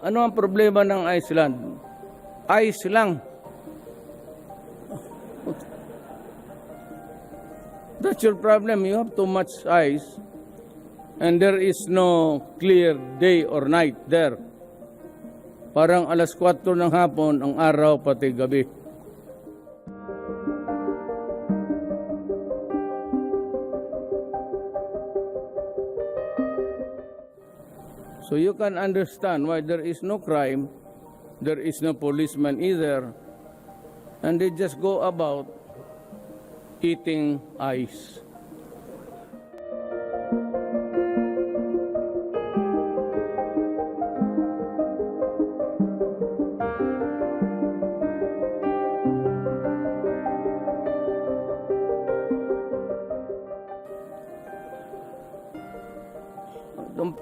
Ano ang problema ng Iceland? Ice lang. That's your problem. You have too much ice and there is no clear day or night there. Parang alas 4 ng hapon ang araw pati gabi. So you can understand why there is no crime, there is no policeman either, and they just go about eating ice.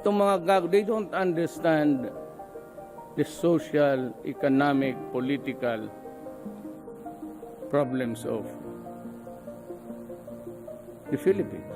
Itong mga gag, they don't understand the social, economic, political problems of the Philippines.